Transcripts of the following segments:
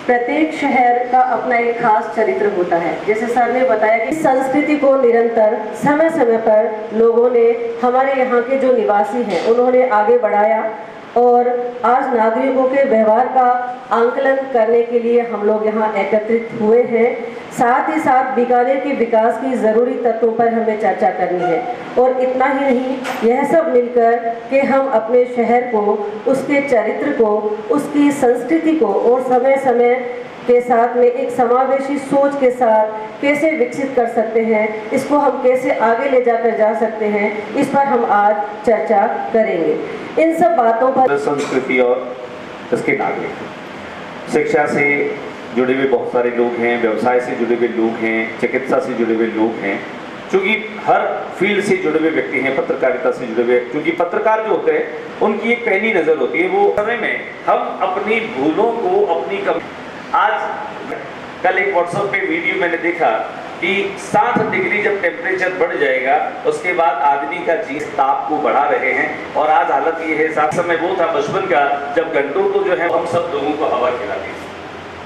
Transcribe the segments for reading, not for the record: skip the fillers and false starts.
प्रत्येक शहर का अपना एक खास चरित्र होता है। जैसे सर ने बताया कि संस्कृति को निरंतर समय समय पर लोगों ने, हमारे यहाँ के जो निवासी हैं उन्होंने आगे बढ़ाया और आज नागरिकों के व्यवहार का आंकलन करने के लिए हम लोग यहाँ एकत्रित हुए हैं। साथ ही साथ बीकानेर के विकास की ज़रूरी तत्वों पर हमें चर्चा करनी है और इतना ही नहीं, यह सब मिलकर कि हम अपने शहर को, उसके चरित्र को, उसकी संस्कृति को और समय समय के साथ में एक समावेशी सोच के साथ कैसे विकसित कर सकते हैं, इसको हम कैसे आगे ले जाकर जा सकते हैं, इस पर हम आज चर्चा करेंगे। इन सब बातों पर संस्कृति और इसके नागरिक, शिक्षा से जुड़े हुए बहुत सारे लोग हैं, व्यवसाय से जुड़े हुए लोग हैं, चिकित्सा से जुड़े हुए लोग हैं, क्योंकि हर फील्ड से जुड़े हुए व्यक्ति हैं, पत्रकारिता से जुड़े हुए, क्योंकि पत्रकार जो होते हैं उनकी एक पहली नज़र होती है। वो समय में हम अपनी भूलों को, अपनी आज कल एक व्हाट्सएप पे वीडियो मैंने देखा कि 7 डिग्री जब टेम्परेचर बढ़ जाएगा उसके बाद आदमी का जीवन ताप को बढ़ा रहे हैं। और आज हालत ये है, साथ समय वो था बचपन का जब घंटों को जो है हम सब लोगों को हवा खिलाती थी।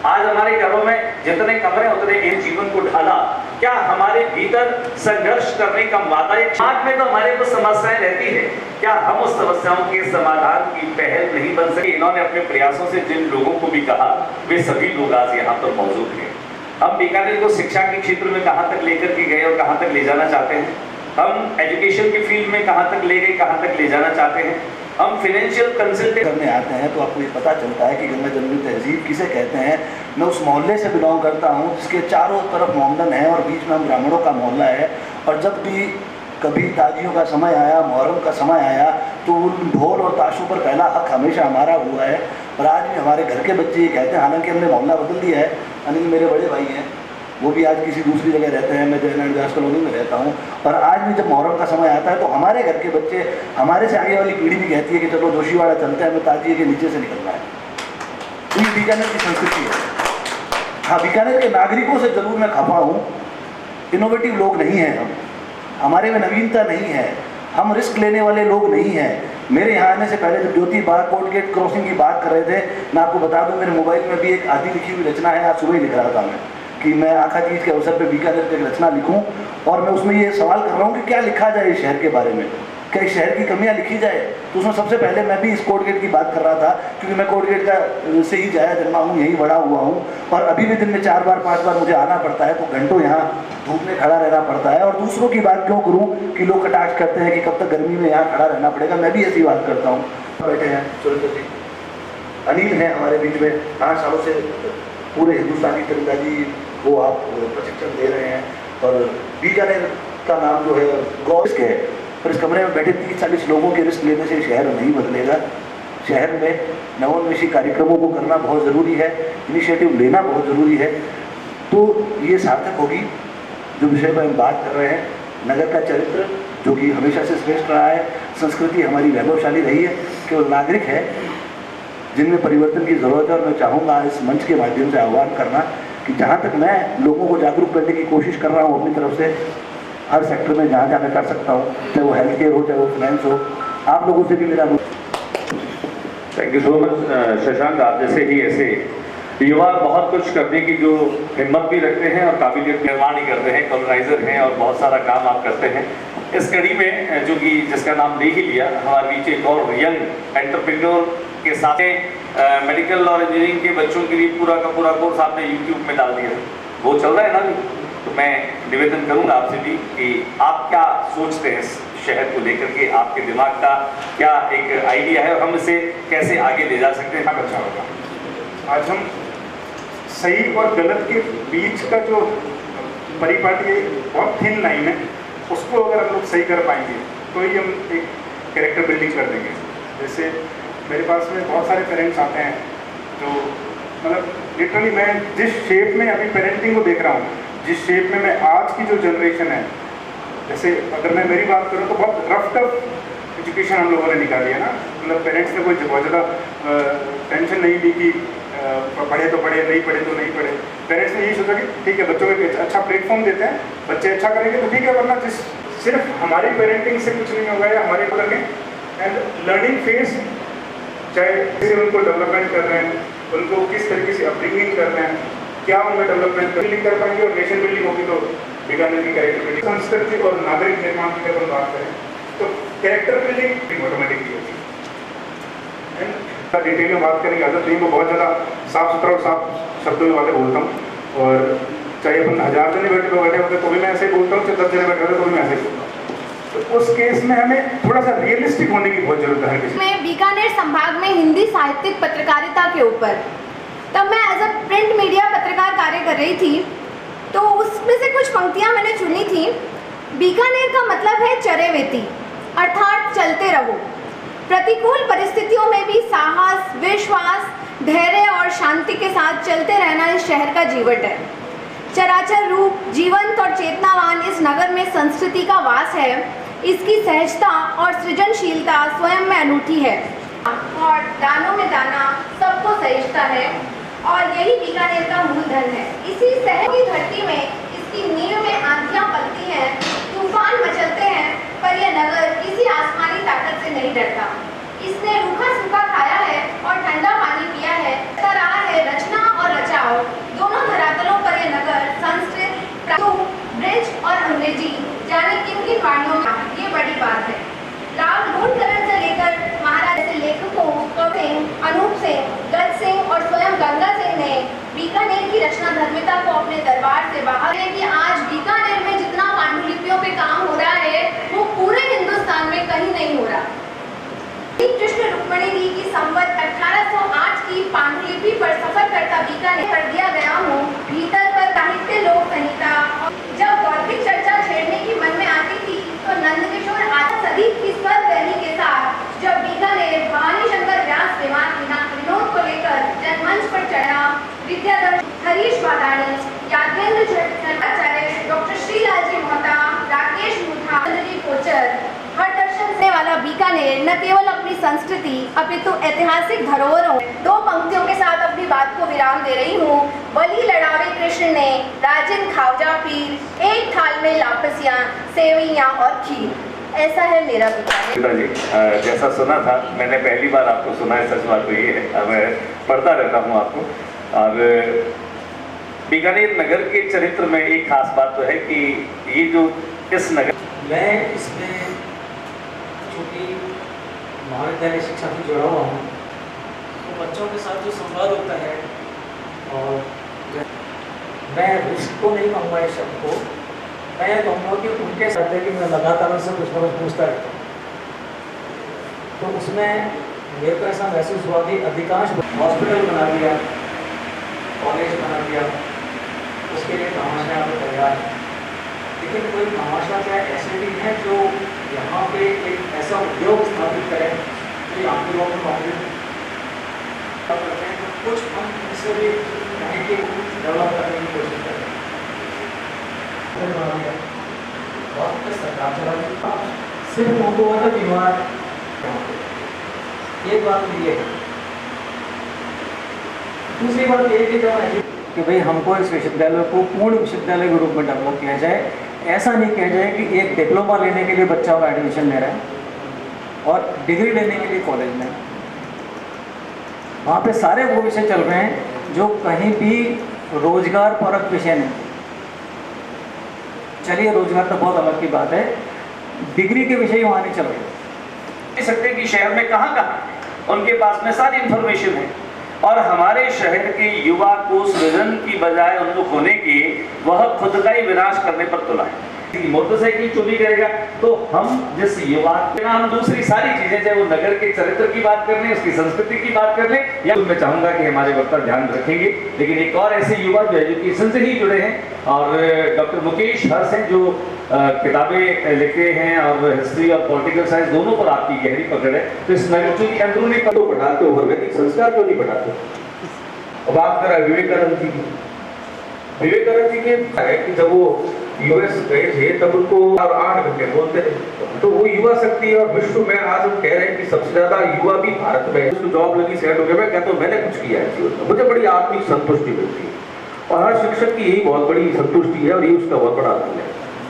आज हमारे घरों में जितने कमरे उतने इन जीवन को ढाला। क्या हमारे भीतर संघर्ष करने का मादा एक समाज में तो हमारे कुछ समस्याएं रहती है, क्या हम उस समस्याओं के समाधान की पहल नहीं बन सके? इन्होंने अपने प्रयासों से जिन लोगों को भी कहा वे सभी लोग आज यहाँ पर मौजूद हैं। हम बीकानेर को शिक्षा के क्षेत्र में कहाँ तक लेकर के गए और कहाँ तक ले जाना चाहते हैं, हम एजुकेशन की फील्ड में कहाँ तक ले गए, कहाँ तक ले जाना चाहते हैं, हम फाइनेंशियल कंसल्टेंट करने आते हैं तो आपको ये पता चलता है कि गंगा जमुनी तहजीब किसे कहते हैं। मैं उस मोहल्ले से बिलोंग करता हूँ जिसके चारों तरफ मोहम्मदन है और बीच में हम ब्राह्मणों का मोहल्ला है। और जब भी कभी ताजियों का समय आया, मुहर्रम का समय आया, तो उन ढोल और ताशों पर पहला हक हमेशा हमारा हुआ है। और आज भी हमारे घर के बच्चे ये कहते हैं, हालांकि हमने मोहल्ला बदल दिया है, अनिल मेरे बड़े भाई हैं, वो भी आज किसी दूसरी जगह रहते हैं, मैं जयनारायण व्यास कॉलोनी में रहता हूँ। और आज भी जब मुहर्रम का समय आता है तो हमारे घर के बच्चे, हमारे से आगे वाली पीढ़ी भी कहती है कि चलो जोशीवाड़ा चलते हैं, हमें ताजिए के नीचे से निकलना है। तो ये बीकानेर की संस्कृति है। हाँ, बीकानेर के नागरिकों से जरूर मैं खफा हूँ। इनोवेटिव लोग नहीं हैं हम, हमारे में नवीनता नहीं है, हम रिस्क लेने वाले लोग नहीं हैं। मेरे यहाँ आने से पहले जब ज्योति बाग कोर्ट गेट क्रॉसिंग की बात कर रहे थे, मैं आपको बता दूँ मेरे मोबाइल में भी एक आधी लिखी हुई रचना है, आज सुबह ही लिख रहा था मैं कि मैं आखा तीज के अवसर पे बीकानेर पे एक रचना लिखूं। और मैं उसमें ये सवाल कर रहा हूँ कि क्या लिखा जाए इस शहर के बारे में, क्या इस शहर की कमियां लिखी जाए। तो उसमें सबसे पहले मैं भी इस कोर्ट गेट की बात कर रहा था, क्योंकि मैं कोर्ट गेट का से ही जाया जन्मा हूँ, यहीं बड़ा हुआ हूँ। और अभी भी दिन में 4 बार 5 बार मुझे आना पड़ता है, तो घंटों यहाँ धूप में खड़ा रहना पड़ता है। और दूसरों की बात क्यों करूँ कि लोग कटाक्ष करते हैं कि कब तक गर्मी में यहाँ खड़ा रहना पड़ेगा, मैं भी ऐसी बात करता हूँ। बैठे हैं सुरेंद्र जी, अनिल हैं हमारे बीच में, 8 सालों से पूरे हिंदुस्तानी तीरंदाजी को आप प्रशिक्षण दे रहे हैं। और बीकानेर का नाम जो है गौरव है, पर इस कमरे में बैठे 30-40 लोगों के रिस्क लेने से शहर नहीं बदलेगा। शहर में नवोन्मेषी कार्यक्रमों को करना बहुत ज़रूरी है, इनिशिएटिव लेना बहुत ज़रूरी है। तो ये सार्थक होगी जो विषय पर हम बात कर रहे हैं, नगर का चरित्र जो कि हमेशा से श्रेष्ठ रहा है, संस्कृति हमारी वैभवशाली रही है, केवल नागरिक है जिनमें परिवर्तन की ज़रूरत है। और मैं चाहूँगा इस मंच के माध्यम से आह्वान करना कि जहाँ तक मैं लोगों को जागरूक करने की कोशिश कर रहा हूँ अपनी तरफ से, हर सेक्टर में जहाँ जहाँ मैं कर सकता हूँ, चाहे वो हेल्थ केयर हो, चाहे वो फाइनेंस हो, आप लोगों से भी मेरा। Thank you so much Shashank. आप जैसे ही ऐसे युवा बहुत कुछ करने की जो हिम्मत भी रखते हैं और काबिलियत निर्माण ही करते हैं, कॉलोनाइजर हैं और बहुत सारा काम आप करते हैं। इस कड़ी में जो कि जिसका नाम दे ही लिया, हमारे बीच एक और यंग एंटरप्रेन्योर के साथ मेडिकल और इंजीनियरिंग के बच्चों के लिए पूरा का पूरा कोर्स आपने यूट्यूब में डाल दिया, वो चल रहा है ना। तो मैं निवेदन करूंगा आपसे भी कि आप क्या सोचते हैं शहर को लेकर के, आपके दिमाग का क्या एक आइडिया है और हम इसे कैसे आगे ले जा सकते हैं? अच्छा होगा। आज हम सही और गलत के बीच का जो परिपाटी बहुत थिन लाइन है, उसको अगर हम लोग सही कर पाएंगे तो ही हम एक कैरेक्टर बिल्डिंग कर देंगे। जैसे मेरे पास में बहुत सारे पेरेंट्स आते हैं जो मतलब लिटरली मैं जिस शेप में अभी पेरेंटिंग को देख रहा हूँ, जिस शेप में मैं आज की जो जनरेशन है, जैसे अगर मैं मेरी बात करूँ तो बहुत रफ टफ एजुकेशन हम लोगों ने निकाली है ना। मतलब पेरेंट्स ने कोई बहुत ज़्यादा टेंशन नहीं ली कि पढ़े तो पढ़े, नहीं पढ़े तो नहीं पढ़े। पेरेंट्स ने यही सोचा कि ठीक है बच्चों को एक अच्छा प्लेटफॉर्म देते हैं, बच्चे अच्छा करेंगे तो ठीक है, वरना जिस सिर्फ हमारी पेरेंटिंग से कुछ नहीं होगा या हमारे लर्निंग एंड लर्निंग फेज, चाहे उनको डेवलपमेंट कर रहे हैं, उनको किस तरीके से अपब्रिंगिंग कर रहे हैं, क्या उनमें डेवलपमेंट बिल्डिंग कर पाएंगे, और नेशन बिल्डिंग होगी तो बीकानेर की कैरेक्टर बिल्डिंग, संस्कृति और नागरिक निर्माण की अगर हम बात करें तो कैरेक्टर बिल्डिंग ऑटोमेटिकली होगी। एंड डिटेल में बात करेंगे, आदत नहीं, मैं बहुत ज़्यादा साफ सुथरा और साफ शब्दों में बातें बोलता हूँ, और चाहे अपन 1000 जने बैठे होते तो भी मैं ऐसे ही बोलता हूँ, चाहे 10 जने बैठे होते तो भी मैं ऐसे ही बोलता हूँ। तो उस केस में हमें थोड़ा सा रियलिस्टिक होने की बहुत जरूरत है किसी मैं बीकानेर संभाग में हिंदी साहित्यिक पत्रकारिता के ऊपर, तब मैं एज अ प्रिंट मीडिया पत्रकार कार्य कर रही थी, तो उसमें से कुछ पंक्तियां मैंने चुनी थी। बीकानेर का मतलब है चरेवेती, अर्थात चलते रहो। प्रतिकूल परिस्थितियों में भी साहस, विश्वास, धैर्य और शांति के साथ चलते रहना इस शहर का जीवट है। चराचर रूप, जीवंत और चेतनावान इस नगर में संस्कृति का वास है। इसकी सहजता और सृजनशीलता स्वयं में अनूठी है, और दानों में दाना सबको सहेजता है, और यही बीकानेर का मूलधन है। इसी शहर की धरती में, इसकी नींव में आंधियां पलती हैं, तूफान मचलते हैं, पर यह नगर किसी आसमानी ताकत से नहीं डरता। इसने रूखा सूखा खाया है और ठंडा पानी पिया है, रहा है रचना और रचाओ दोनों धरातलों पर यह नगर संस्कृत, ब्रिज और अंग्रेजी जाने किन की वाणियों में ये बड़ी बात है। राव ढूंढकरण से लेकर महाराज जैसे लेखकों कवि अनूप सिंह, गज सिंह और स्वयं गंगा सिंह ने बीकानेर की रचना धर्मिता को अपने दरबार से बाहर है कि आज बीकानेर में जितना पांडुलिपियों पे काम हो रहा है वो पूरे हिंदुस्तान में कहीं नहीं हो रहा। कृष्ण रुक्मिणी जी की संवत 1808 की पांडुलिपि पर सफर करता बीकानेर कर दिया गया हूँ। भीतर पर साहित्य लोक संहिता, जब बौद्धिक चर्चा छेड़ने की मन में आती थी तो नंदकिशोर आदि सदीप की स्वर बहनी के साथ जब बीकानेर भवानी शंकर व्यास विनोद को लेकर जनमंच पर चढ़ा, विद्याधर, हरीश वादाणी, यादवेंद्र भट्टाचार्य, डॉक्टर श्रीलाल जी मोहता, राकेश मुथा, जी कोचर, हर दर्शन से वाला बीकानेर न केवल अपनी संस्कृति अपितु ऐतिहासिक धरोहरों। दो पंक्तियों के साथ अपनी बात को विराम दे रही हूँ। बलि लड़ावे कृष्ण ने, राजन खावजा पीर, एक थाल में लापसियाँ, सेवैयाँ और खीर। ऐसा है मेरा बीकानेर। जी, जैसा सुना था, मैंने पहली बार आपको सुना है, सच बात तो ये है, मैं पढ़ता रहता हूँ आपको। और बीकानेर नगर के चरित्र में एक खास बात तो है कि ये जो इस नगर, मैं इसमें चूँकि महाविद्यालय शिक्षा से जुड़ा हुआ हूँ, तो बच्चों के साथ जो संवाद होता है, और मैं रिस्क को नहीं कहूँगा इस शब्द को, मैं ये कहूँगा कि उनके साथ है कि मैं लगातार उनसे कुछ ना कुछ पूछता रहता हूँ। तो उसमें मेरे को ऐसा महसूस हुआ कि अधिकांश हॉस्पिटल बना दिया, कॉलेज बना दिया, उसके लिए तमाशा आप तैयार है, लेकिन कोई तमाशा क्या ऐसे भी है जो यहाँ पे एक ऐसा उद्योग स्थापित करें जो यहाँ के लोगों को नौकरी करते हैं, तो कुछ हम इससे भी कहें कि डेवलप करने की कोशिश करें। सरकार चला सिर्फ उनको वाला बीमार, एक बात ये है। दूसरी बात ये कि जब कि भाई हमको इस विश्वविद्यालय को पूर्ण विश्वविद्यालय के रूप में डेवलप किया जाए, ऐसा नहीं किया जाए कि एक डिप्लोमा लेने के लिए बच्चा का एडमिशन ले रहा है और डिग्री लेने के लिए कॉलेज में, वहाँ पे सारे वो विषय चल रहे हैं जो कहीं भी रोजगार परक विषय नहीं। चलिए रोजगार तो बहुत अलग की बात है, डिग्री के विषय वहाँ नहीं चल रहे। कह सकते कि शहर में कहाँ कहाँ उनके पास में सारी इंफॉर्मेशन है, और हमारे शहर के युवा को सृजन की बजाय उन्मुख होने की, वह खुद का ही विनाश करने पर तुला है। मोटरसाइकिल चोरी करेगा तो हम जिस युवा के नाम दूसरी सारी चीजें, चाहे वो नगर के चरित्र की बात कर लें, उसकी संस्कृति की बात कर लें, या मैं चाहूंगा कि हमारे वक्ता ध्यान रखेंगे। लेकिन एक और ऐसे युवा जो एजुकेशन से ही जुड़े हैं, और डॉक्टर मुकेश हर्ष हैं जो किताबें लिखे हैं, और हिस्ट्री और पॉलिटिकल साइंस दोनों पर आपकी गहरी पकड़ है। तो इस नगर की अंदरूनी तो बढ़ाते हो, वैदिक संस्कार क्यों नहीं बढ़ाते? अब आप करा विवेकानंद जी की, विवेकानंद जी के है कि जब वो यूएस गए थे तब उनको 8 घंटे बोलते थे, तो वो युवा शक्ति और विश्व में आज हम कह रहे हैं कि सबसे ज्यादा युवा भी भारत में है। उसको जॉब लगी, सेट हो गया, मैं कहता हूँ मैंने कुछ किया है जीवन में, मुझे बड़ी आत्मिक संतुष्टि मिलती है, और हर शिक्षक की यही बहुत बड़ी संतुष्टि है, और ये उसका बहुत बड़ा धन है।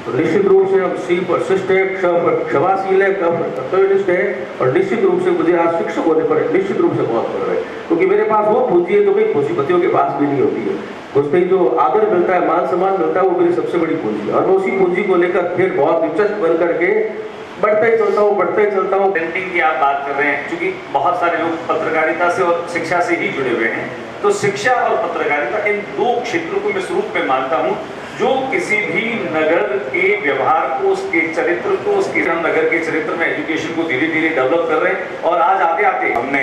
तो निश्चित रूप से अब सी पर शिष्ट है, क्षमाशील है, कर्तव्यनिष्ठ है, और निश्चित रूप से मुझे आज शिक्षक होने पर निश्चित रूप से बहुत गर्व है, क्योंकि मेरे पास वो पूंजी है जो कई पूंजीपतियों के पास भी नहीं होती है। उसमें जो आदर मिलता है, मान सम्मान मिलता है, वो मेरी सबसे बड़ी पूंजी है, और मैं उसी पूंजी को लेकर फिर बहुत दिलचस्प बन करके बढ़ता ही चलता हूँ। प्रिंटिंग की आप बात कर रहे हैं, क्योंकि बहुत सारे लोग पत्रकारिता से और शिक्षा से ही जुड़े हुए हैं, तो शिक्षा और पत्रकारिता इन दो क्षेत्रों को मैं शुरू में मानता हूँ जो किसी भी नगर के व्यवहार को, उसके चरित्र को, उसके हम नगर के चरित्र में एजुकेशन को धीरे धीरे डेवलप कर रहे हैं। और आज आते आते हमने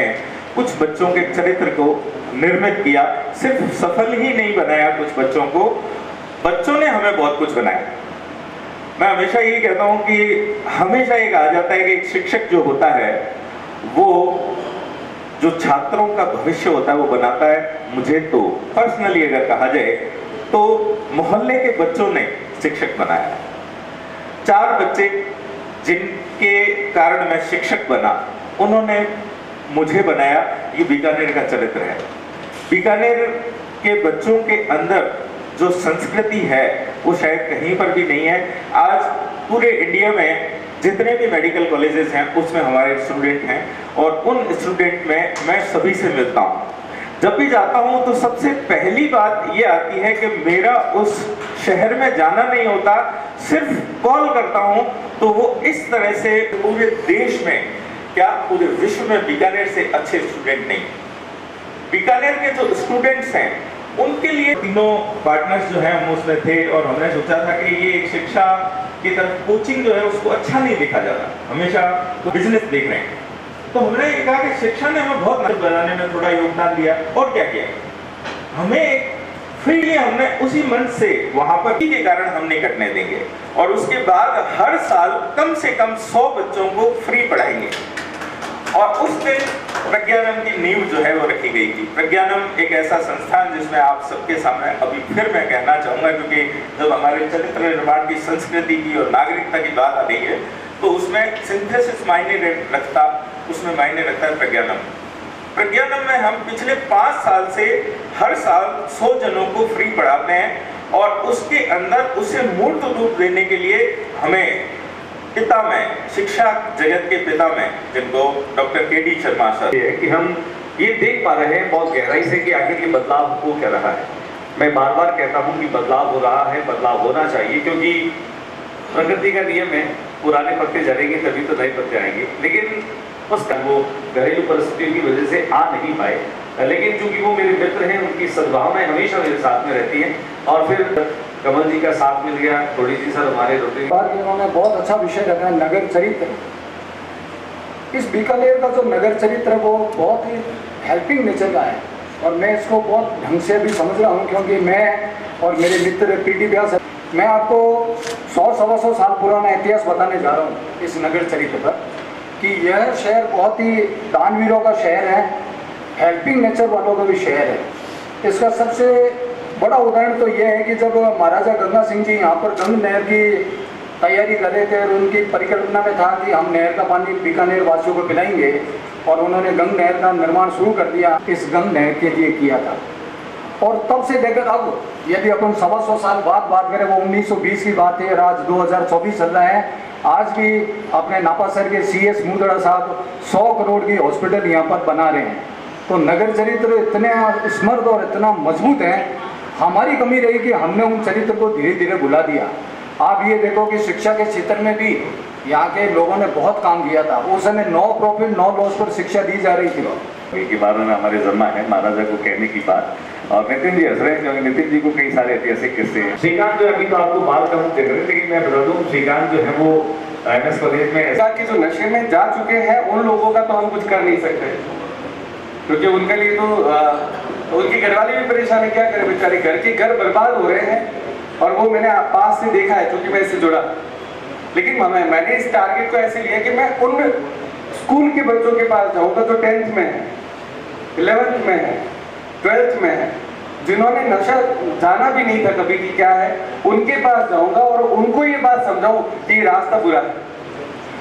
कुछ बच्चों के चरित्र को निर्मित किया, सिर्फ सफल ही नहीं बनाया कुछ बच्चों को, बच्चों ने हमें बहुत कुछ बनाया। मैं हमेशा यही कहता हूँ कि हमेशा ये कहा जाता है कि एक शिक्षक जो होता है वो जो छात्रों का भविष्य होता है वो बनाता है। मुझे तो पर्सनली अगर कहा जाए तो मोहल्ले के बच्चों ने शिक्षक बनाया। 4 बच्चे जिनके कारण मैं शिक्षक बना, उन्होंने मुझे बनाया। ये बीकानेर का चरित्र है। बीकानेर के बच्चों के अंदर जो संस्कृति है वो शायद कहीं पर भी नहीं है। आज पूरे इंडिया में जितने भी मेडिकल कॉलेजेस हैं उसमें हमारे स्टूडेंट हैं, और उन स्टूडेंट में मैं सभी से मिलता हूँ। जब भी जाता हूँ तो सबसे पहली बात ये आती है कि मेरा उस शहर में जाना नहीं होता, सिर्फ कॉल करता हूँ तो वो इस तरह से पूरे देश में, क्या पूरे विश्व में बीकानेर से अच्छे स्टूडेंट नहीं। बीकानेर के जो स्टूडेंट्स हैं उनके लिए तीनों पार्टनर्स जो हैं हम उसमें थे, और हमने सोचा था कि ये एक शिक्षा की तरफ कोचिंग जो है उसको अच्छा नहीं देखा जाता, हमेशा तो बिजनेस देख रहे हैं। तो हमने ये कहा कि शिक्षा ने हमें बहुत मदद बनाने में थोड़ा योगदान दिया, और क्या किया, हमें फ्रीली हमने उसी मंच से वहां पर के कारण हम नहीं कटने देंगे, और उसके बाद हर साल कम से कम 100 बच्चों को फ्री पढ़ाएंगे। और उस दिन प्रज्ञानम की नींव जो है वो रखी गई थी। प्रज्ञानम एक ऐसा संस्थान जिसमें आप सबके सामने अभी फिर मैं कहना चाहूँगा, क्योंकि जब हमारे चरित्र निर्माण की, संस्कृति की और नागरिकता की बात आ रही है तो उसमें सिंथेसिस मायने रखता, उसमें मायने रखता है प्रज्ञानम। प्रज्ञानम में हम पिछले 5 साल से हर साल 100 जनों को फ्री पढ़ाते हैं, और उसके अंदर उसे मूर्त रूप देने के लिए हमें पिता में, शिक्षा जगत के पिता में, जिनको डॉक्टर के.डी. शर्मा सर है, कि हम ये देख पा रहे हैं बहुत गहराई से कि आखिर ये बदलाव हो क्या रहा है। मैं बार बार कहता हूँ कि बदलाव हो रहा है, बदलाव होना चाहिए, क्योंकि प्रकृति का नियम है, पुराने पत्ते झड़ेंगे तभी तो नए पत्ते आएंगे। लेकिन उसका वो घरेलू परिस्थितियों की वजह से आ नहीं पाए, लेकिन चूंकि वो मेरे मित्र हैं, उनकी सद्भावनाएं हमेशा मेरे साथ में रहती हैं। और फिर कमल जी का साथ मिल गया, थोड़ी सी सर हमारे रोटी बात, इन्होंने बहुत अच्छा विषय रखा है, नगर चरित्र। इस बीकानेर का जो नगर चरित्र है वो बहुत ही हेल्पिंग नेचर का है, और मैं इसको बहुत ढंग से भी समझ रहा हूँ, क्योंकि मैं और मेरे मित्र पीटी व्यास, मैं आपको 100-125 साल पुराना इतिहास बताने जा रहा हूँ इस नगर चरित्र पर, कि यह शहर बहुत ही दानवीरों का शहर है, हेल्पिंग नेचर वालों का भी शहर है। इसका सबसे बड़ा उदाहरण तो यह है कि जब महाराजा गंगा सिंह जी यहाँ पर गंग नहर की तैयारी कर रहे थे, और उनकी परिकल्पना में था कि हम नहर का पानी बीकानेर वासियों को पिलाएंगे, और उन्होंने गंग नहर का निर्माण शुरू कर दिया, इस गंग नहर के लिए किया था। और तब से लेकर अब यदि अपन 125 साल बाद बात करें, वो 1920 की बात है, और आज 2024 चल रहा है। आज भी अपने नापासर के CS मुंदड़ा साहब 100 करोड़ की हॉस्पिटल यहाँ पर बना रहे हैं। तो नगर चरित्र इतने समृद्ध और इतना मजबूत है, हमारी कमी रही कि हमने उन चरित्र को धीरे धीरे भुला दिया। आप ये देखो कि शिक्षा के क्षेत्र में भी यहाँ के लोगों ने बहुत काम किया था। उस समय नो प्रॉफिट नो लॉस पर शिक्षा दी जा रही थी। के बारे में हमारे जमा है महाराजा को कहने की बात, और नितिन जी हंस रहे हैं क्योंकि नितिन जी को कई सारे ऐतिहासिक किस्से हैं। श्रीकांत जो अभी तो आपको बाल कम देख रहे हैं, लेकिन मैं बता दूँ श्रीकांत जो है वो MS कॉलेज में कि जो नशे में जा चुके हैं उन लोगों का तो हम कुछ कर नहीं सकते, क्योंकि उनके लिए तो उनकी घरवाली भी परेशान है, क्या करें बेचारे, घर बर्बाद हो रहे हैं। और वो मैंने पास से देखा है, क्योंकि मैं इससे जुड़ा। लेकिन मैंने इस टारगेट को ऐसे लिया कि मैं उन स्कूल के बच्चों के पास जाऊंगा जो 10th में है, 11th में है, 12th में है, जिन्होंने नशा जाना भी नहीं था कभी कि क्या है, उनके पास जाऊंगा और उनको ये बात समझाऊं कि ये रास्ता बुरा है।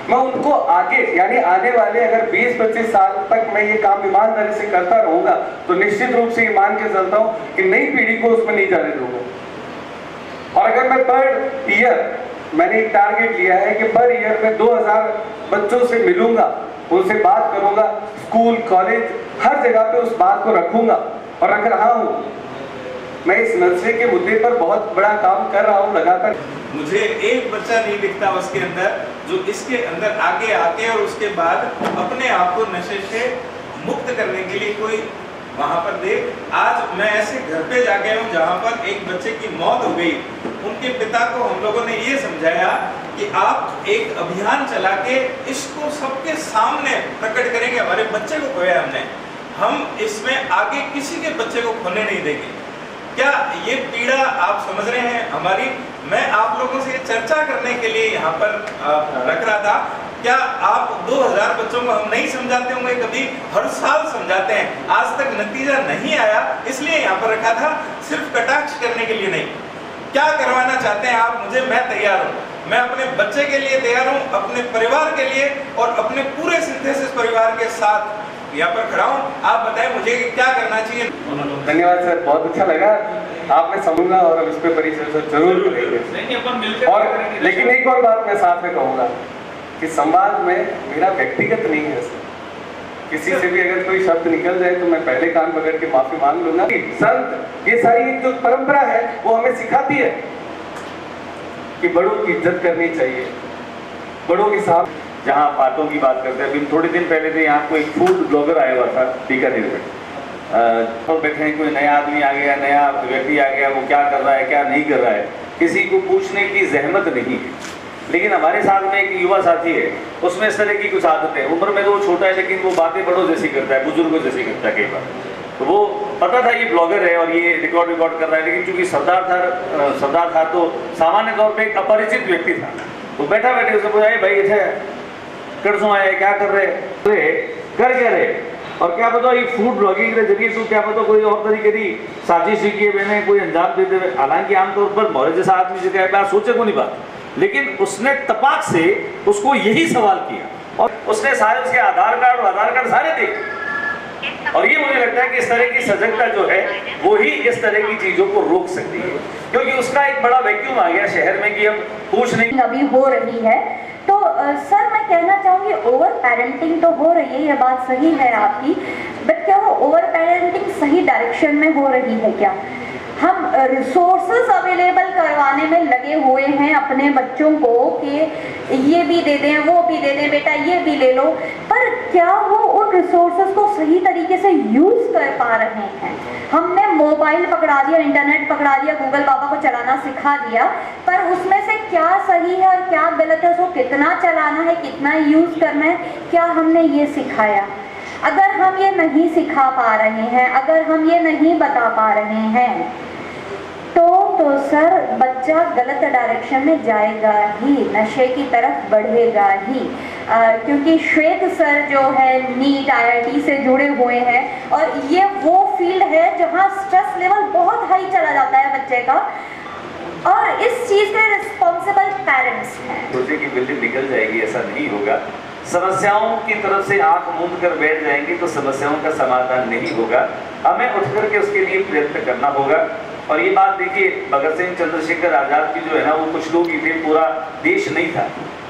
मैं उनको आगे, यानी आने वाले अगर 20-25 साल तक मैं ये काम ईमानदारी से करता रहूंगा, तो निश्चित रूप से ये मान के चलता हूँ कि नई पीढ़ी को उसमें नहीं जाने दूंगा। और अगर मैं 3rd ईयर मैंने एक टारगेट लिया है कि पर ईयर में 2000 बच्चों से मिलूंगा, उनसे बात करूंगा, स्कूल कॉलेज हर जगह पे उस बात को रखूंगा और रख रहा हूँ। मैं इस नशे के मुद्दे पर बहुत बड़ा काम कर रहा हूँ लगातार। मुझे एक बच्चा नहीं दिखता उसके अंदर जो इसके अंदर आगे आके और उसके बाद अपने आप को नशे से मुक्त करने के लिए कोई वहां पर दे। आज मैं ऐसे घर पे जा गया हूँ जहाँ पर एक बच्चे की मौत हो गई। उनके पिता को हम लोगों ने ये समझाया कि आप एक अभियान चला के इसको सबके सामने प्रकट करेंगे। हमारे बच्चे को खोया हमने, हम इसमें आगे किसी के बच्चे को खोने नहीं देंगे। क्या ये पीड़ा आप समझ रहे हैं हमारी? मैं आप लोगों से चर्चा करने के लिए यहाँ पर रख रहा था। क्या आप 2000 बच्चों को हम नहीं समझाते होंगे? कभी हर साल समझाते हैं, आज तक नतीजा नहीं आया, इसलिए यहाँ पर रखा था, सिर्फ कटाक्ष करने के लिए नहीं। क्या करवाना चाहते हैं आप मुझे? मैं तैयार हूँ, मैं अपने बच्चे के लिए तैयार हूँ, अपने परिवार के लिए और अपने पूरे सिंथेसिस परिवार के साथ यहाँ पर खड़ा हूँ। आप बताएं मुझे कि क्या करना चाहिए। धन्यवाद सर, बहुत अच्छा लगा आपने समझूंगा और हम इस पे परिचर्चा जरूर करेंगे। और लेकिन एक और बात मैं साथ में कहूँगा कि संवाद में मेरा व्यक्तिगत नहीं है सर। किसी से भी अगर कोई शब्द निकल जाए तो मैं पहले कान पकड़ के माफी मांग लूंगा। संत ये सारी एक जो परंपरा है वो हमें सिखाती है कि बड़ों की इज्जत करनी चाहिए, बड़ों के साथ। जहाँ बातों की बात करते हैं, अभी थोड़े दिन पहले थे यहाँ कोई फूड ब्लॉगर आया हुआ था बीकानेर में। तो बैठे हैं, कोई नया आदमी आ गया, नया व्यक्ति आ गया, वो क्या कर रहा है क्या नहीं कर रहा है, किसी को पूछने की जहमत नहीं है। लेकिन हमारे साथ में एक युवा साथी है, उसमें इस तरह की कुछ आदतें हैं। उम्र में तो वो छोटा है लेकिन वो बातें बड़ों जैसी करता है, बुजुर्गों जैसी करता है कई बार। तो वो पता था ये ब्लॉगर है और ये रिकॉर्ड कर रहा है, लेकिन चूंकि सरदार था तो सामान्य तौर पर एक अपरिचित व्यक्ति था। तो बैठा बैठे उसने पूछा, भाई अच्छा कर्सों आया क्या कर रहे कर क्या रहे, और क्या पता ये फूड ब्लॉगिंग के जरिए तो क्या पता कोई और तरीके की साजिश की मैंने कोई अंजाम दे दे। हालांकि आमतौर पर मोहरे जैसा आदमी जगह बात सोचे को नहीं बात, लेकिन उसने तपाक से उसको यही सवाल किया और उसने सारे उसके आधार कार्ड सारे देखे। और ये मुझे लगता है कि इस तरह की सजगता जो है वो ही इस तरह की चीजों को रोक सकती है, क्योंकि उसका एक बड़ा वैक्यूम आ गया शहर में कि अब पूछ नहीं अभी हो रही है। तो सर मैं कहना चाहूँगी ओवर पेरेंटिंग तो हो रही है, ये बात सही है आपकी, बट क्या वो ओवर पेरेंटिंग सही डायरेक्शन में हो रही है? क्या हम रिसोर्सेज अवेलेबल करवाने में लगे हुए हैं अपने बच्चों को कि ये भी दे दें वो भी दे दें, बेटा ये भी ले लो, पर क्या वो उन रिसोर्सेज को सही तरीके से यूज़ कर पा रहे हैं? हमने मोबाइल पकड़ा दिया, इंटरनेट पकड़ा दिया, गूगल बाबा को चलाना सिखा दिया, पर उसमें से क्या सही है और क्या गलत है, उसको कितना चलाना है, कितना यूज़ करना है, क्या हमने ये सिखाया? अगर हम ये नहीं सिखा पा रहे हैं, अगर हम ये नहीं बता पा रहे हैं तो सर बच्चा गलत डायरेक्शन में जाएगा ही, नशे की तरफ बढ़ेगा ही। क्योंकि श्वेत सर जो है नीट IIT से जुड़े हुए हैं और ये वो फील्ड है जहाँ स्ट्रेस लेवल बहुत हाई चला जाता है बच्चे का, और इस चीज़ के रिस्पॉन्सिबल पेरेंट्स हैं। सोचे कि बिल्डिंग निकल जाएगी, ऐसा नहीं होगा। समस्याओं की तरफ से आंख मूंद कर बैठ जाएंगे तो समस्याओं का समाधान नहीं होगा। हमें उठ करके उसके लिए प्रयत्न करना होगा। और ये बात देखिए, भगत सिंह चंद्रशेखर आजाद की जो है ना, वो कुछ लोग ही थे, पूरा देश नहीं था,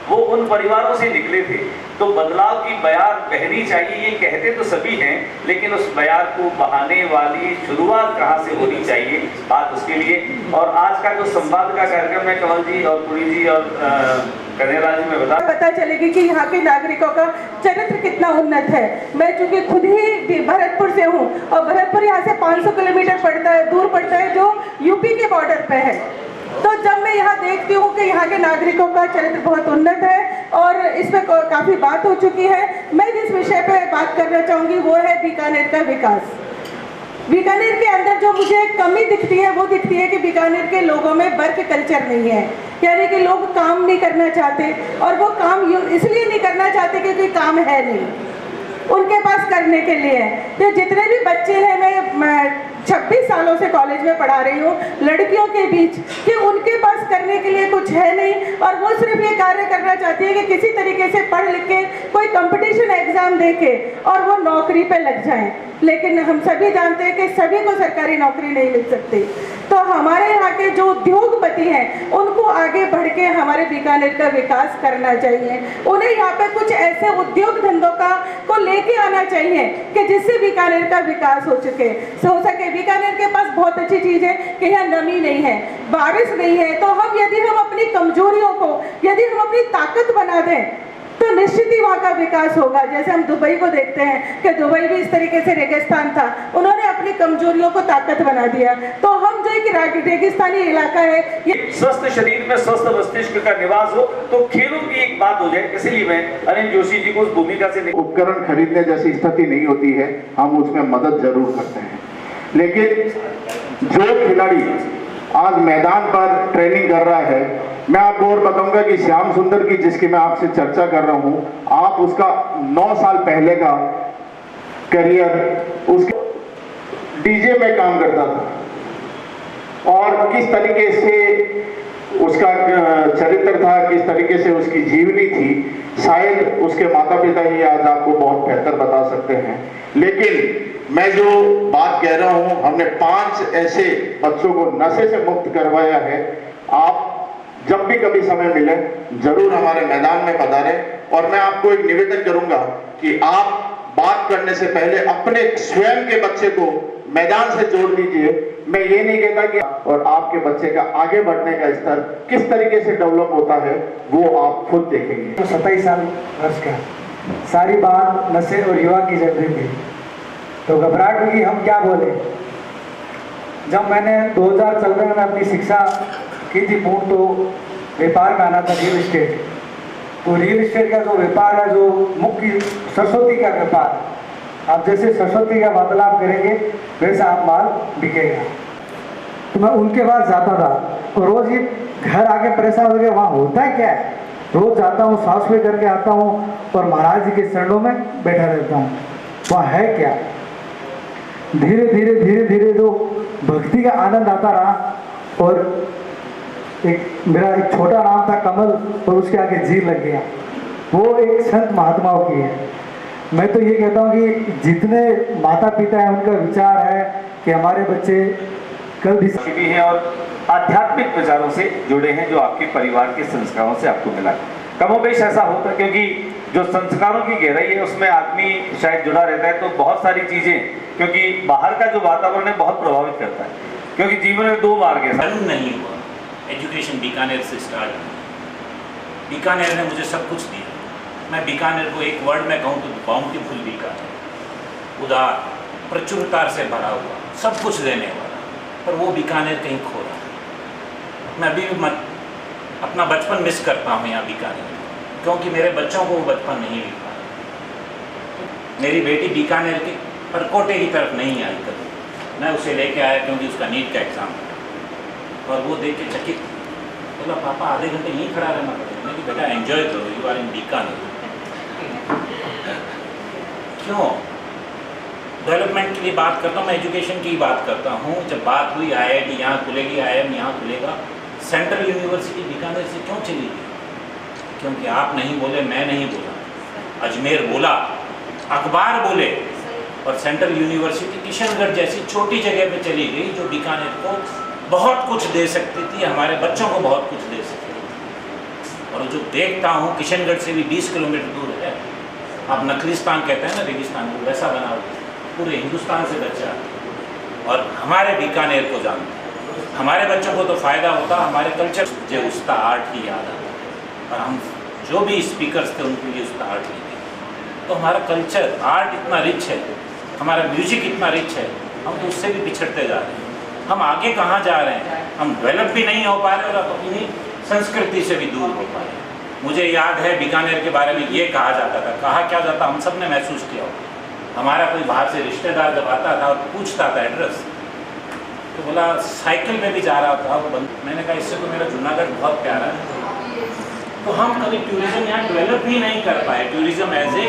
वो उन परिवारों से निकले थे। तो बदलाव की बयार बहनी चाहिए, ये कहते तो सभी हैं, लेकिन उस बयार को बहाने वाली शुरुआत कहाँ से होनी चाहिए, बात उसके लिए। और आज का जो संवाद का कार्यक्रम है, कमल जी और पुरी जी और कन्हैया जी में पता चलेगी कि यहाँ के नागरिकों का चरित्र कितना उन्नत है। मैं चूंकि खुद ही भरतपुर से हूँ और भरतपुर यहाँ से 500 किलोमीटर दूर पड़ता है, जो यूपी के बॉर्डर पे है। तो जब मैं यहाँ देखती हूँ कि यहाँ के नागरिकों का चरित्र बहुत उन्नत है और इस पर काफ़ी बात हो चुकी है, मैं जिस विषय पे बात करना चाहूँगी वो है बीकानेर का विकास। बीकानेर के अंदर जो मुझे कमी दिखती है वो दिखती है कि बीकानेर के लोगों में वर्क कल्चर नहीं है, यानी कि लोग काम नहीं करना चाहते, और वो काम इसलिए नहीं करना चाहते क्योंकि काम है नहीं उनके पास करने के लिए। तो जितने भी बच्चे हैं, मैं 26 सालों से कॉलेज में पढ़ा रही हूँ लड़कियों के बीच, कि उनके पास करने के लिए कुछ है नहीं और वो सिर्फ ये कार्य करना चाहती है कि किसी तरीके से पढ़ लिख के कोई कंपटीशन एग्जाम दे के और वो नौकरी पे लग जाएं। लेकिन हम सभी जानते हैं कि सभी को सरकारी नौकरी नहीं मिल सकती। तो हमारे यहाँ के जो उद्योगपति हैं उनको आगे बढ़ के हमारे बीकानेर का विकास करना चाहिए। उन्हें यहाँ पे कुछ ऐसे उद्योग धंधों को लेके आना चाहिए कि जिससे बीकानेर का विकास हो सके। बीकानेर के पास बहुत अच्छी चीज़ है कि यहाँ नमी नहीं है, बारिश नहीं है, तो यदि हम अपनी कमजोरियों को यदि हम अपनी ताकत बना दें तो निश्चित ही वहाँ का विकास होगा। जैसे हम दुबई को देखते हैं कि दुबई भी इस तरीके से रेगिस्तान था, उन्होंने अपनी कमजोरियों को ताकत बना दिया। तो हम जो एक रेगिस्तानी इलाका है, ये स्वस्थ शरीर में स्वस्थ मस्तिष्क का निवास हो तो खेलों की एक बात हो जाए। इसलिए मैं अनिल जोशी जी को उस भूमिका से उपकरण खरीदने जैसी स्थिति नहीं होती है, हम उसमें मदद जरूर करते हैं। लेकिन जो खिलाड़ी आज मैदान पर ट्रेनिंग कर रहा है, मैं आपको और बताऊंगा कि श्याम सुंदर की जिसकी मैं आपसे चर्चा कर रहा हूं, आप उसका 9 साल पहले का करियर उसके डीजे में काम करता था और किस तरीके से उसका चरित्र था, किस तरीके से उसकी जीवनी थी, शायद उसके माता पिता ही आज आपको बहुत बेहतर बता सकते हैं। लेकिन मैं जो बात कह रहा हूं, हमने 5 ऐसे बच्चों को नशे से मुक्त करवाया है। आप जब भी कभी समय मिले जरूर हमारे मैदान में पधारें और मैं आपको एक निवेदन करूंगा कि आप बात करने से पहले अपने स्वयं के बच्चे को मैदान से जोड़ दीजिए। मैं ये नहीं कहता कि और आपके बच्चे का आगे बढ़ने का स्तर किस तरीके से डेवलप होता है वो आप खुद देखेंगे। तो 27 साल वर्ष का, सारी बात नशे और युवा की चल रही थी, तो घबराहट हुई हम क्या बोले। जब मैंने 2014 में अपनी शिक्षा की थी पूर्ण, तो व्यापार में आना था रियल इस्टेट। तो रियल इस्टेट का जो व्यापार है, जो मुख्य सरस्वती का व्यापार, आप जैसे सरस्वती का बदलाव करेंगे वैसा आप माल बिकेगा। तो मैं उनके पास जाता था और रोज ही घर आके परेशान हो गया, वहाँ होता है क्या है। रोज जाता हूँ, सांस में करके आता हूँ और महाराज जी के चरणों में बैठा रहता हूँ, वहाँ है क्या। धीरे धीरे धीरे धीरे जो भक्ति का आनंद आता रहा और मेरा एक छोटा नाम था कमल और उसके आगे जी लग गया। वो एक संत महात्माओं की है। मैं तो ये कहता हूँ कि जितने माता पिता हैं उनका विचार है कि हमारे बच्चे कल भी हैं और आध्यात्मिक विचारों से जुड़े हैं जो आपके परिवार के संस्कारों से आपको मिला। कमोबेश ऐसा होता है क्योंकि जो संस्कारों की गहराई है उसमें आदमी शायद जुड़ा रहता है, तो बहुत सारी चीजें क्योंकि बाहर का जो वातावरण है बहुत प्रभावित करता है। क्योंकि जीवन में 2 मार्ग है। नहीं हुआ एजुकेशन बीकानेर से स्टार्ट हुआ। बीकानेर ने मुझे सब कुछ दिया। मैं बीकानेर को एक वर्ड में कहूँ तो बाउंटीफुल बीकानेर, उदार, प्रचुरता से भरा हुआ, सब कुछ देने वाला, पर वो बीकानेर कहीं खो रहा है। मैं अभी भी अपना बचपन मिस करता हूँ यहाँ बीकानेर, क्योंकि मेरे बच्चों को वो बचपन नहीं मिल पा। मेरी बेटी बीकानेर के परकोटे की तरफ नहीं आई कभी। मैं उसे लेके आया क्योंकि उसका नीट का एग्ज़ाम था और वो देख के चकित बोला, पापा आधे घंटे यहीं खड़ा रहना पड़ेगा। मैं कि बेटा एंजॉय करो, यू आर इन बीकानेर। क्यों? डेवलपमेंट के लिए बात करता हूँ, मैं एजुकेशन की बात करता हूँ। जब बात हुई IIT यहाँ खुलेगी, IIM यहाँ खुलेगा, सेंट्रल यूनिवर्सिटी बीकानेर से क्यों चली गई? क्योंकि आप नहीं बोले, मैं नहीं बोला, अजमेर बोला, अखबार बोले और सेंट्रल यूनिवर्सिटी किशनगढ़ जैसी छोटी जगह पे चली गई जो बीकानेर को बहुत कुछ दे सकती थी, हमारे बच्चों को बहुत कुछ दे सकती थी। और जो देखता हूँ किशनगढ़ से भी 20 किलोमीटर दूर है। आप नकलिस्तान कहते हैं ना, रेगिस्तान को वैसा बना पूरे हिंदुस्तान से बच्चा और हमारे बीकानेर को जानते हैं। हमारे बच्चों को तो फ़ायदा होता, हमारे कल्चर मुझे उसका आर्ट की याद आता। और हम जो भी स्पीकर्स थे उनके लिए उसका आर्ट लिखे। तो हमारा कल्चर आर्ट इतना रिच है, हमारा म्यूजिक इतना रिच है, हम तो उससे भी पिछड़ते जा रहे हैं। हम आगे कहाँ जा रहे हैं? हम डेवलप भी नहीं हो पा रहे और अपनी संस्कृति से भी दूर हो पा रहे हैं। मुझे याद है बीकानेर के बारे में ये कहा जाता था, कहा क्या जाता, हम सब ने महसूस किया हो। हमारा कोई बाहर से रिश्तेदार जब आता था और पूछता था एड्रेस, तो बोला साइकिल में भी जा रहा था वो मैंने कहा इससे तो मेरा जूनागढ़ बहुत प्यारा है। तो हम कभी टूरिज्म यहाँ डेवलप ही नहीं कर पाए, टूरिज्म एज ए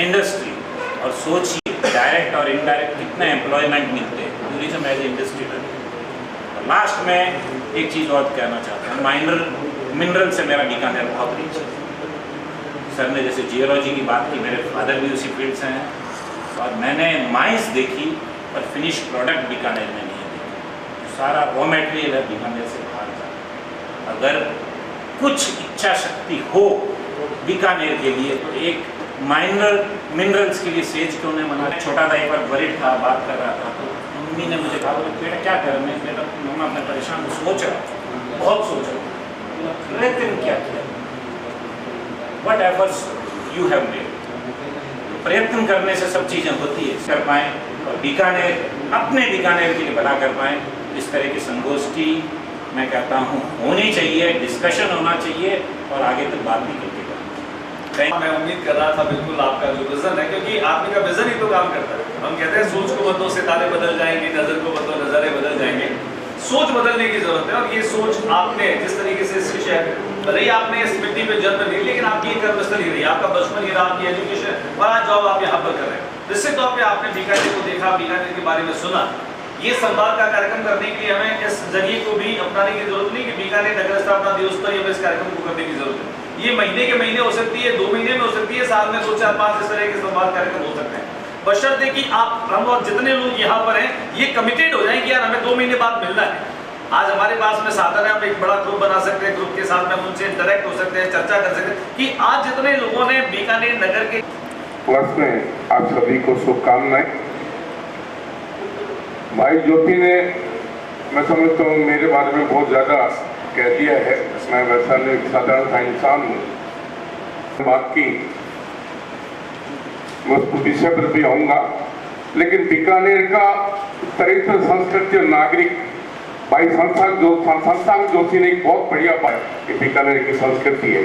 इंडस्ट्री। और सोचिए डायरेक्ट और इनडायरेक्ट कितने एम्प्लॉयमेंट मिलते हैं टूरिज्म एज ए इंडस्ट्री में। और लास्ट में एक चीज़ और कहना चाहता हूँ, मिनरल से मेरा बीकानेर बहुत रिच है। सर ने जैसे जियोलॉजी की बात की, मेरे फादर भी उसी फील्ड से हैं और मैंने माइंस देखी पर फिनिश प्रोडक्ट बीकानेर में नहीं देखी। सारा रॉ मटेरियल है बीकानेर से बाहर जाता। अगर कुछ इच्छा शक्ति हो बीकानेर के लिए तो एक माइनर मिनरल्स के लिए सेज क्यों नहीं बना। छोटा था, एक बार वरिड था, बात कर रहा था, तो मम्मी ने मुझे कहा बोले बेटा क्या कर, मैं बेटा मम्मा मैं परेशान हूँ, सोच रहा हूँ, बहुत सोच रहा हूँ। लेकिन क्या किया, what efforts you have made, प्रयत्न करने से सब चीज़ें होती है, कर पाएँ और बीकानेर अपने बीकानेर के लिए भला कर पाएँ। इस तरह की संगोष्ठी मैं कहता हूँ होनी चाहिए, डिस्कशन होना चाहिए और आगे तक बात भी करके मैं उम्मीद कर रहा था बिल्कुल आपका जो विजन है, क्योंकि आदमी का विजन ही तो काम करता है। हम कहते हैं सोच को बदलो सितारे बदल जाएंगे, नजर को बदलो नजारे बदल जाएंगे। सोच बदलने की जरूरत है और ये सोच आपने जिस तरीके से इस शहर भले ही आपने इस मिट्टी पे जन्म नहीं, लेकिन आपकी एक कर्मस्थल ही रही, आपका बचपन ही रहा, आपकी एजुकेशन और आज जॉब आप यहाँ पर कर रहे हैं। निश्चित तौर पर आपने बीकानेर को देखा, बीकानेर के बारे में सुना। ये संवाद का कार्यक्रम करने के लिए हमें इस जरिए को भी अपनाने की जरूरत नहीं कि बीकानेर नगर स्थापना दिवस पर हमें इस कार्यक्रम को करने की जरूरत है। ये महीने के महीने हो सकती है, 2 महीने में हो सकती है, साल में 2, 4, 5 इस तरह के संवाद कार्यक्रम हो सकते हैं, बशर्ते कि आप हम और जितने लोग यहाँ पर हैं ये कमिटेड हो जाएं कि यार हमें 2 महीने बाद मिलना है। आज हमारे पास में साधन है, हम एक बड़ा ग्रुप बना सकते हैं, ग्रुप के साथ में हम उनसे इंटरेक्ट हो सकते हैं, चर्चा कर सकते हैं कि आज जितने लोगों ने बीकानेर नगर के वर्ष में आप सभी को शुभकामनाएं। भाई ज्योति ने मैं समझता हूँ मेरे बारे में बहुत ज़्यादा कह दिया है। मैं वैसा एक साधारण सा इंसान हूँ। बात की मैं उस विषय पर भी आऊँगा, लेकिन बीकानेर का चरित्र, संस्कृति और नागरिक भाई संस्थान जोशी ने एक बहुत बढ़िया बात कि बीकानेर की संस्कृति है।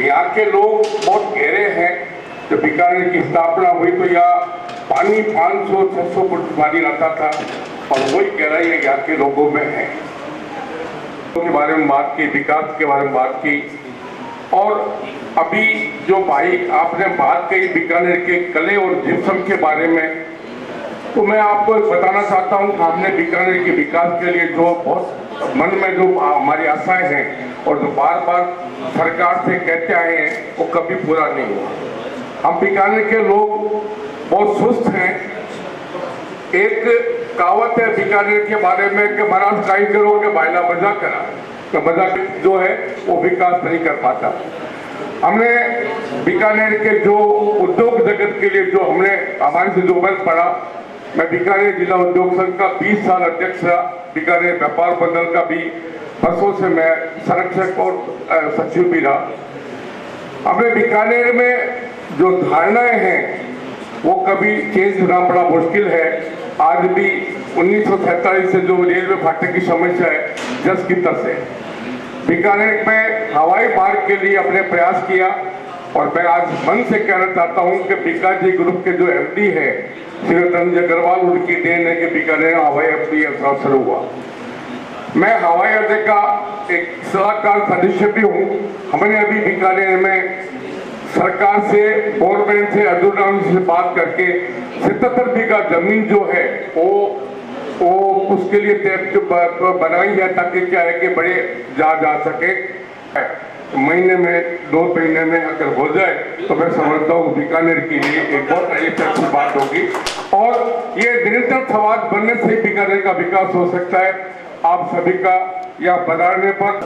यहाँ के लोग बहुत गहरे हैं। जब बीकानेर की स्थापना हुई तो यहाँ पानी 500-600 फुट पानी आता था और वही गहराई यहाँ के लोगों में है। के बारे में बात की, विकास के बारे में बात की और अभी जो भाई आपने बात कही बीकानेर के कले और जिप्सम के बारे में, तो मैं आपको बताना चाहता हूँ कि हमने बीकानेर के विकास के लिए जो बहुत मन में जो हमारी आशाएं हैं और जो बार बार सरकार से कहते आए हैं वो कभी पूरा नहीं हुआ। हम बीकानेर के लोग बहुत सुस्त हैं। एक कहावत है बीकानेर के बारे में कि महाराज काई करो कि बायला बजा करा, तो बजा जो है वो विकास नहीं कर पाता। हमने बीकानेर के जो उद्योग जगत के लिए जो हमने हमारे से जो वर्ग पड़ा, मैं बीकानेर जिला उद्योग संघ का 20 साल अध्यक्ष रहा, बीकानेर व्यापार मंडल का भी वर्षों से मैं संरक्षक और सचिव भी रहा। हमने बीकानेर में जो धारणाएं हैं वो कभी चेंज होना बड़ा मुश्किल है। आज भी 1947 से जो रेलवे फाटक की समस्या है जस की तस है। बीकानेर में हवाई मार्ग के लिए अपने प्रयास किया और मैं आज मन से कहना चाहता हूं कि बीकाजी ग्रुप के जो एमडी है श्री रतन अग्रवाल, उनकी देन है कि बीकानेर हवाई अड्डा शुरू हुआ। मैं हवाई अड्डे का एक सलाहकार सदस्य भी हूँ। हमने अभी बीकानेर में सरकार से, गवर्नमेंट से, अब्दुल से बात करके 77 बीघा जमीन जो है वो उसके लिए बनाई है ताकि क्या है कि बड़े जा सके। महीने में 2 महीने में अगर हो जाए तो मैं समझता हूँ बीकानेर के लिए एक बहुत अच्छी बात होगी और ये निरंतर संवाद बनने से बीकानेर का विकास हो सकता है। आप सभी का यह बनाने पर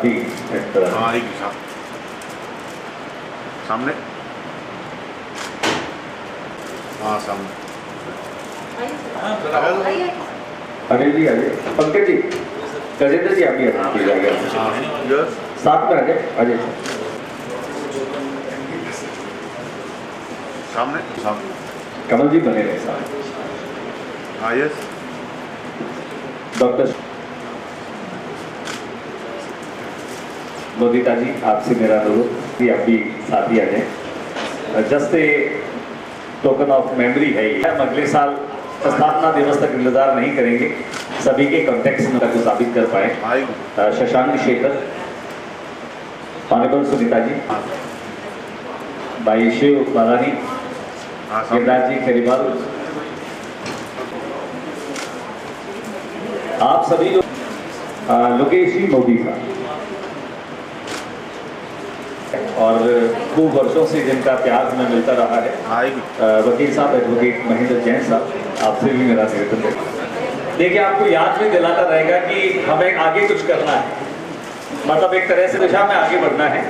सामने सामने अनिल जी आगे, पंकज जी, गजेंद्र जी आगे साथ में आगे अजय सामने कमल जी बने रहे साथ। हाँ यस डॉक्टर मोदिता जी, आपसे मेरा अनुरोध कि आप भी साथ ही आ जाए। Just A token of memory है ये। हम अगले साल स्थापना दिवस तक इंतजार नहीं करेंगे, सभी के कॉन्टेक्स्ट में को साबित कर पाए। शशांक शेखर, ऑनरेबल सुनीता जी, भाई शिव बालानी, गिरिराज जी खरीबाल, आप सभी जो लोकेश जी मोदी साहब और खूब वर्षों से जिनका प्यार हमें मिलता रहा है, वकील साहब एडवोकेट महेंद्र जैन साहब, आपसे भी मेरा निवेदन है। देखिए आपको याद भी दिलाता रहेगा कि हमें आगे कुछ करना है, मतलब एक तरह से दिशा में आगे बढ़ना है।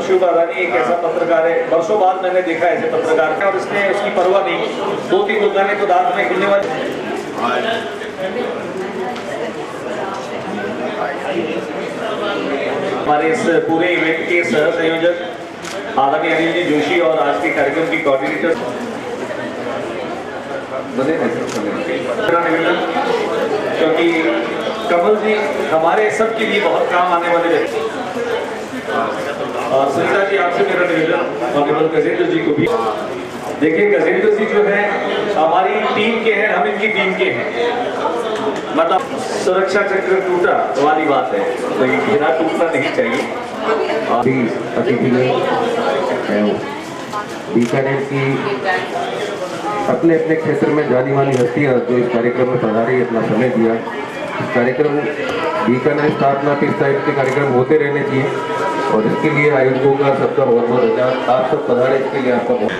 शिव अदानी एक ऐसा पत्रकार है, वर्षों बाद मैंने देखा ऐसे पत्रकार है, और इसने उसकी परवाह नहीं, 2-3 दुकानें तो दांत में खुलने वाली। हमारे इस पूरे इवेंट के सह संयोजक आदरणीय अनिल जी जोशी और आज के कार्यक्रम की कोऑर्डिनेटर बने निवेदन, क्योंकि कमल जी हमारे सब के लिए बहुत काम आने वाले व्यक्ति। और सुनीता जी आपसे मेरा निवेदन, ऑनरेबल गजेंद्र जी को भी देखिए, गजेंद्र जी जो है हमारी टीम के हैं, हम इनकी टीम के हैं, मतलब सुरक्षा चक्र टूटा वाली बात है, तो ये घेरा टूटना नहीं चाहिए। अभी अतिथि बीकानेर की अपने अपने क्षेत्र में जानी मानी हस्तियाँ जो इस कार्यक्रम में पधारी, अपना समय दिया। इस कार्यक्रम बीकानेर स्थापना के इस टाइप के कार्यक्रम होते रहने चाहिए, और इसके लिए आयोजकों का सबका बहुत बहुत धन्यवाद। आप सब पधारे, इसके लिए आपका बहुत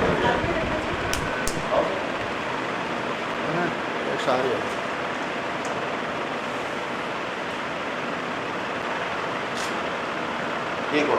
ठीक हो।